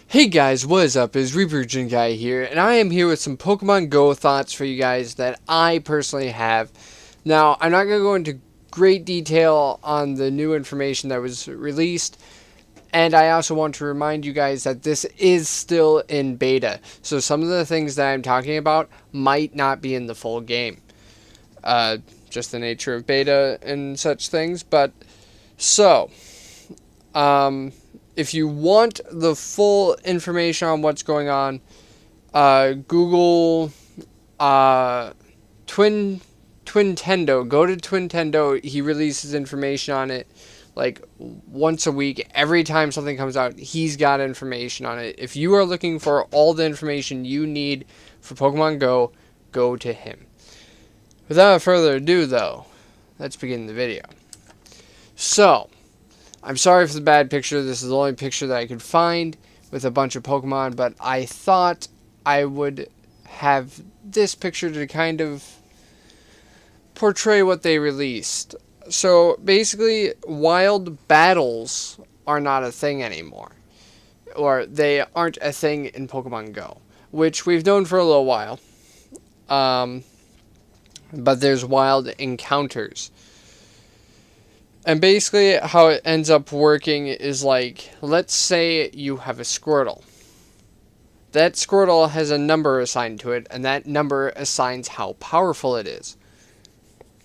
Hey guys, what is up? It's Reaper Guy here, and I am here with some Pokemon Go thoughts for you guys that I personally have. Now, I'm not going to go into great detail on the new information that was released, and I also want to remind you guys that this is still in beta, so some of the things that I'm talking about might not be in the full game. Just the nature of beta and such things, but so, if you want the full information on what's going on, Google Twintendo. Go to Twintendo. He releases information on it like once a week. Every time something comes out, he's got information on it. If you are looking for all the information you need for Pokemon Go, go to him. Without further ado, though, let's begin the video. So, I'm sorry for the bad picture. This is the only picture that I could find with a bunch of Pokemon, but I thought I would have this picture to kind of portray what they released. So basically, wild battles are not a thing anymore, or they aren't a thing in Pokemon Go, which we've known for a little while. But there's wild encounters. And basically how it ends up working is like, let's say you have a Squirtle. That Squirtle has a number assigned to it, and that number assigns how powerful it is.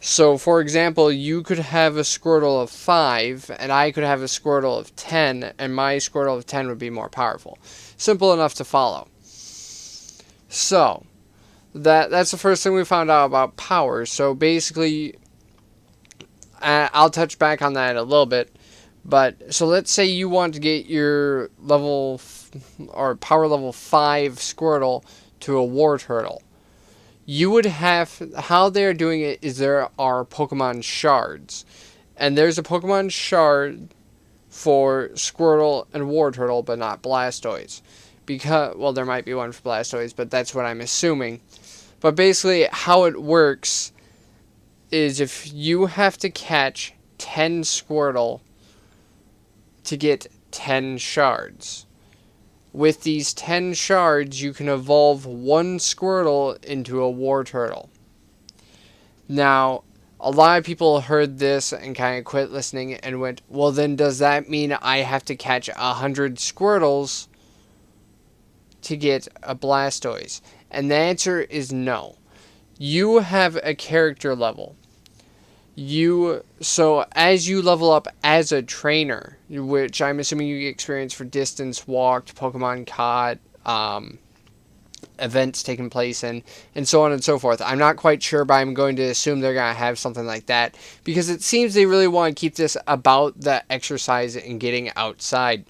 So, for example, you could have a Squirtle of 5, and I could have a Squirtle of 10, and my Squirtle of 10 would be more powerful. Simple enough to follow. So, that's the first thing we found out about power. So, basically, I'll touch back on that a little bit, but so let's say you want to get your or power level 5 Squirtle to a Wartortle. You would have, how they're doing it is there are Pokemon shards, and there's a Pokemon shard for Squirtle and Wartortle, but not Blastoise, because, well, there might be one for Blastoise, but that's what I'm assuming. But basically how it works is if you have to catch 10 Squirtle to get 10 shards. With these 10 shards, you can evolve one Squirtle into a Wartortle. Now, a lot of people heard this and kind of quit listening and went, well then does that mean I have to catch 100 Squirtles to get a Blastoise? And the answer is no. You have a character level. So as you level up as a trainer, which I'm assuming you experience for distance walked, Pokemon caught, events taking place in, and so on and so forth. I'm not quite sure, but I'm going to assume they're going to have something like that, because it seems they really want to keep this about the exercise and getting outside.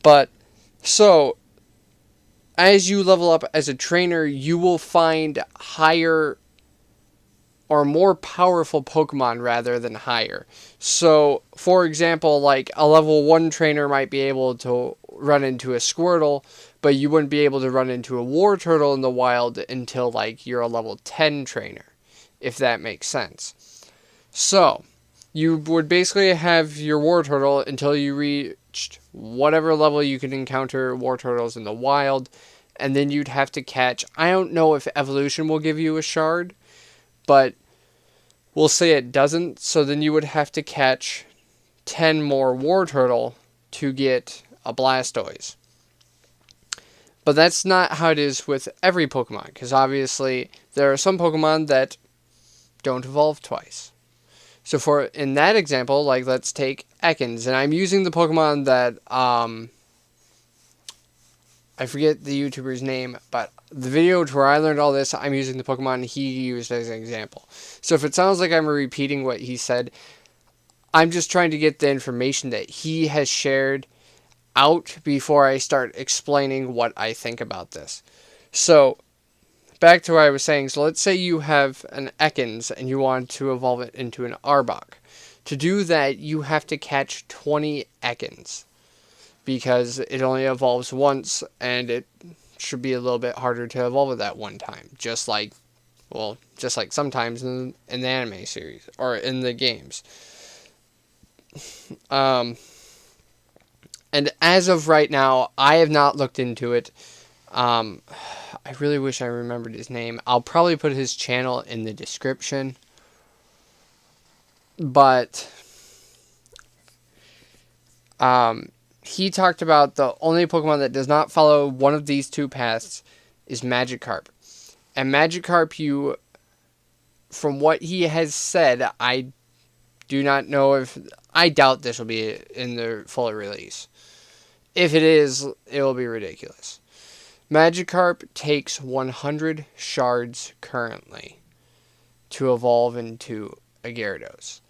But, so, as you level up as a trainer, you will find higher or more powerful Pokemon rather than higher. So, for example, like a level 1 trainer might be able to run into a Squirtle, but you wouldn't be able to run into a Wartortle in the wild until like you're a level 10 trainer, if that makes sense. So, you would basically have your Wartortle until you reached whatever level you can encounter Wartortles in the wild, and then you'd have to catch, I don't know if evolution will give you a shard, but we'll say it doesn't, so then you would have to catch 10 more Wartortle to get a Blastoise. But that's not how it is with every Pokemon, because obviously there are some Pokemon that don't evolve twice. So in that example, like let's take Ekans, and I'm using the Pokemon that, I forget the YouTuber's name, but the video to where I learned all this, I'm using the Pokemon he used as an example. So if it sounds like I'm repeating what he said, I'm just trying to get the information that he has shared out before I start explaining what I think about this. So, back to what I was saying. So let's say you have an Ekans and you want to evolve it into an Arbok. To do that, you have to catch 20 Ekans, because it only evolves once, and it should be a little bit harder to evolve at that one time. Just like sometimes in the anime series, or in the games. And as of right now, I have not looked into it. I really wish I remembered his name. I'll probably put his channel in the description. But he talked about the only Pokemon that does not follow one of these two paths is Magikarp. And Magikarp, from what he has said, I do not know if... I doubt this will be in the full release. If it is, it will be ridiculous. Magikarp takes 100 shards currently to evolve into a Gyarados.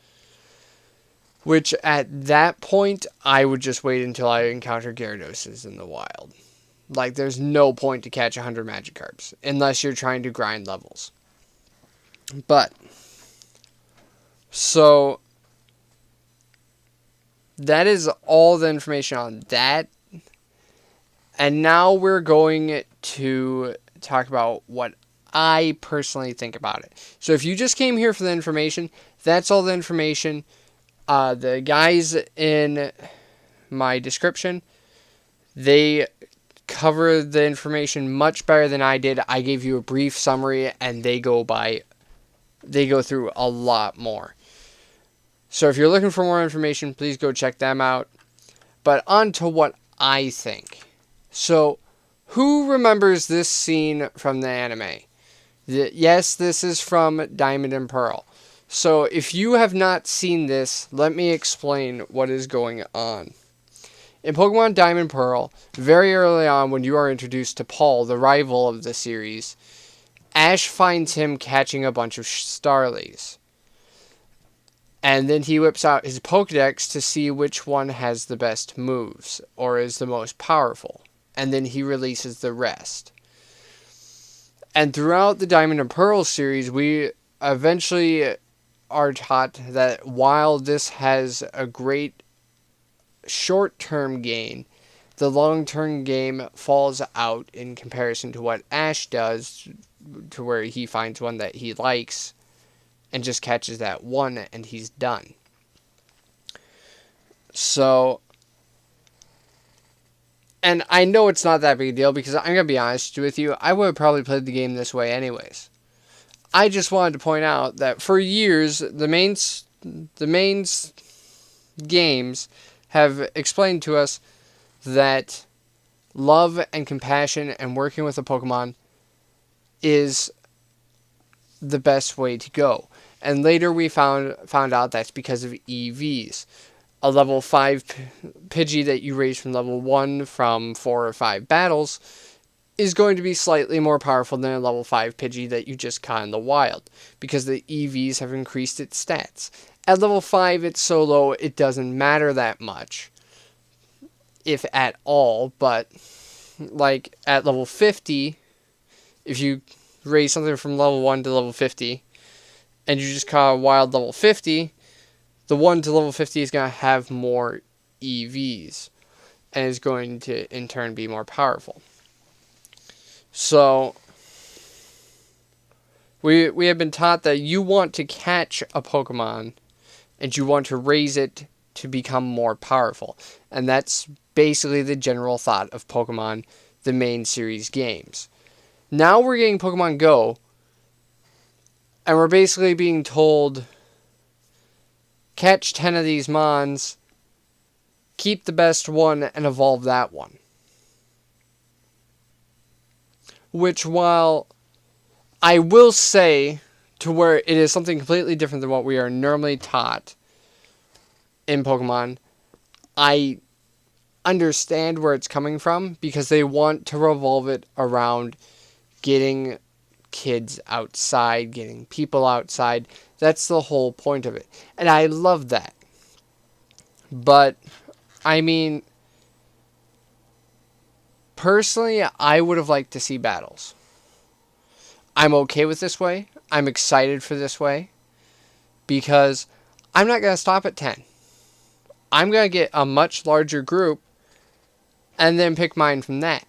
Which, at that point, I would just wait until I encounter Gyaradoses in the wild. Like, there's no point to catch 100 Magikarps, unless you're trying to grind levels. But, so, that is all the information on that. And now we're going to talk about what I personally think about it. So if you just came here for the information, that's all the information. The guys in my description, they cover the information much better than I did. I gave you a brief summary, and they go through a lot more. So if you're looking for more information, please go check them out. But on to what I think. So, who remembers this scene from the anime? Yes, this is from Diamond and Pearl. So, if you have not seen this, let me explain what is going on. In Pokemon Diamond and Pearl, very early on when you are introduced to Paul, the rival of the series, Ash finds him catching a bunch of Starlies. And then he whips out his Pokedex to see which one has the best moves, or is the most powerful. And then he releases the rest. And throughout the Diamond and Pearl series, we eventually are taught that while this has a great short-term gain, the long-term game falls out in comparison to what Ash does, to where he finds one that he likes and just catches that one and he's done. So, and I know it's not that big a deal because I'm going to be honest with you, I would have probably played the game this way anyways. I just wanted to point out that for years, the main games have explained to us that love and compassion and working with a Pokemon is the best way to go. And later we found out that's because of EVs. A level 5 Pidgey that you raise from level 1 from 4 or 5 battles is going to be slightly more powerful than a level 5 Pidgey that you just caught in the wild, because the EVs have increased its stats. At level 5, it's so low, it doesn't matter that much, if at all, but like at level 50, if you raise something from level 1 to level 50, and you just caught a wild level 50, the 1 to level 50 is going to have more EVs, and is going to, in turn, be more powerful. So, we have been taught that you want to catch a Pokemon, and you want to raise it to become more powerful. And that's basically the general thought of Pokemon, the main series games. Now we're getting Pokemon Go, and we're basically being told, catch 10 of these Mons, keep the best one, and evolve that one. Which, while I will say, to where it is something completely different than what we are normally taught in Pokemon, I understand where it's coming from, because they want to revolve it around getting kids outside, getting people outside. That's the whole point of it. And I love that. But, I mean, personally, I would have liked to see battles. I'm okay with this way. I'm excited for this way. Because I'm not going to stop at 10. I'm going to get a much larger group and then pick mine from that.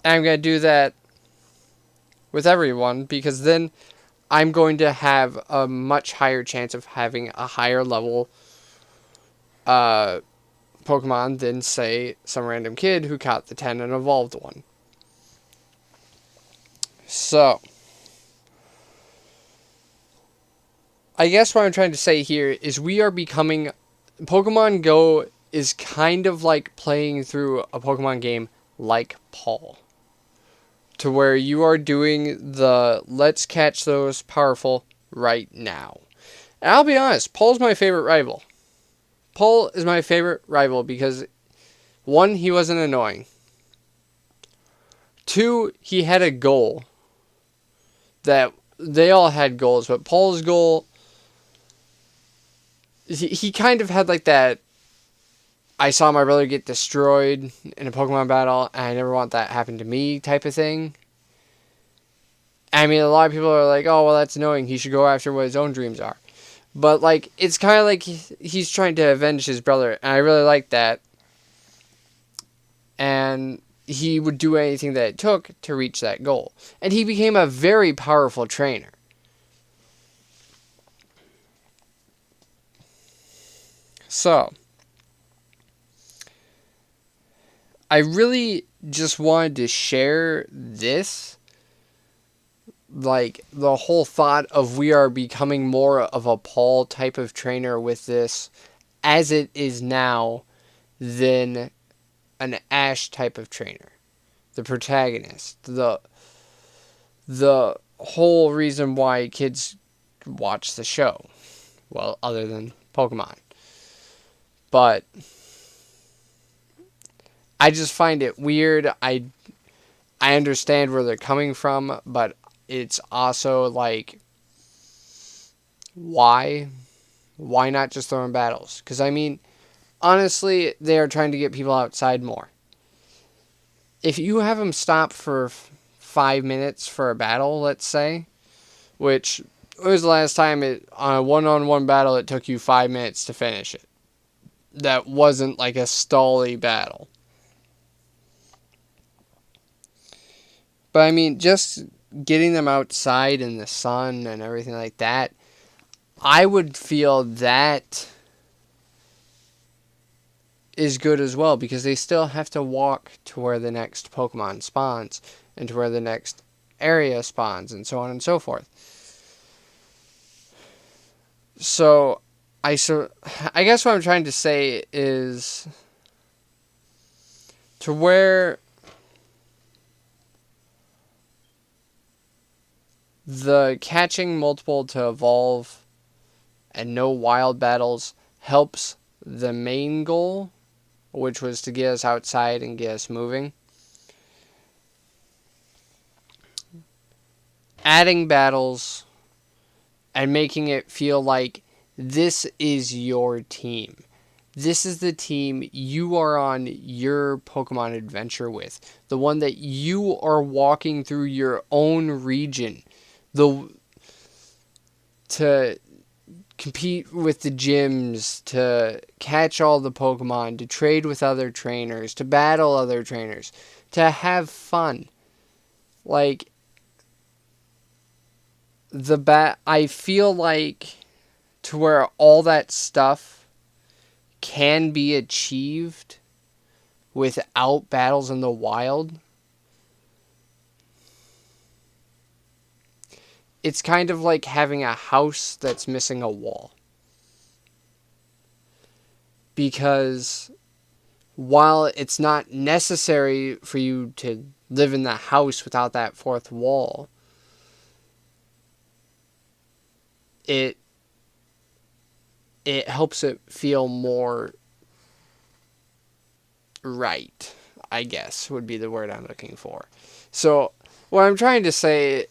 And I'm going to do that with everyone, because then I'm going to have a much higher chance of having a higher level Pokemon than, say, some random kid who caught the 10 and evolved one. So, I guess what I'm trying to say here is we are becoming... Pokemon Go is kind of like playing through a Pokemon game like Paul. To where you are doing the let's catch those powerful right now. And I'll be honest, Paul's my favorite rival. Paul is my favorite rival because, one, he wasn't annoying. Two, he had a goal. That they all had goals, but Paul's goal, he kind of had like that, I saw my brother get destroyed in a Pokemon battle, and I never want that to happen to me type of thing. I mean, a lot of people are like, oh, well, that's annoying. He should go after what his own dreams are. But, like, it's kind of like he's trying to avenge his brother, and I really like that. And he would do anything that it took to reach that goal. And he became a very powerful trainer. So, I really just wanted to share this, like, the whole thought of we are becoming more of a Paul type of trainer with this as it is now than an Ash type of trainer. The protagonist. The whole reason why kids watch the show. Well, other than Pokemon. But I just find it weird. I understand where they're coming from, but it's also like, why? Why not just throw in battles? Because, I mean, honestly, they are trying to get people outside more. If you have them stop for 5 minutes for a battle, let's say, which was the last time on a one-on-one battle it took you 5 minutes to finish it. That wasn't like a stally battle. But I mean, just getting them outside in the sun and everything like that, I would feel that is good as well, because they still have to walk to where the next Pokemon spawns and to where the next area spawns and so on and so forth. So I guess what I'm trying to say is to where the catching multiple to evolve and no wild battles helps the main goal, which was to get us outside and get us moving. Adding battles and making it feel like this is your team. This is the team you are on your Pokemon adventure with. The one that you are walking through your own region. To compete with the gyms, to catch all the Pokemon, to trade with other trainers, to battle other trainers, to have fun. Like, I feel like to where all that stuff can be achieved without battles in the wild. It's kind of like having a house that's missing a wall. Because while it's not necessary for you to live in the house without that fourth wall, it helps it feel more right, I guess, would be the word I'm looking for. So, what I'm trying to say,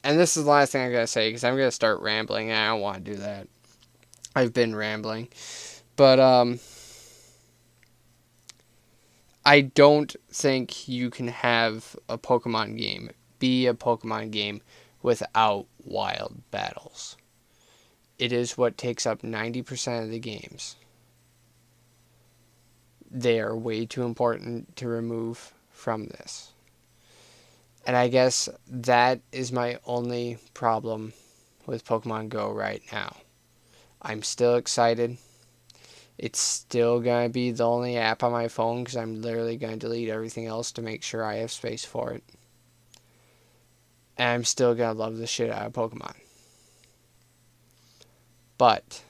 and this is the last thing I'm going to say, because I'm going to start rambling, and I don't want to do that. I've been rambling. But, I don't think you can have a Pokemon game be a Pokemon game without wild battles. It is what takes up 90% of the games. They are way too important to remove from this. And I guess that is my only problem with Pokemon Go right now. I'm still excited. It's still going to be the only app on my phone because I'm literally going to delete everything else to make sure I have space for it. And I'm still going to love the shit out of Pokemon. But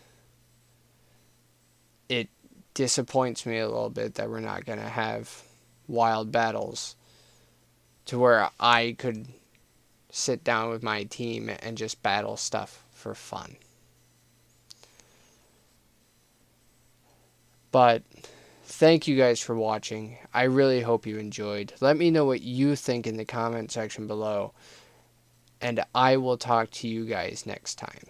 it disappoints me a little bit that we're not going to have wild battles to where I could sit down with my team and just battle stuff for fun. But thank you guys for watching. I really hope you enjoyed. Let me know what you think in the comment section below. And I will talk to you guys next time.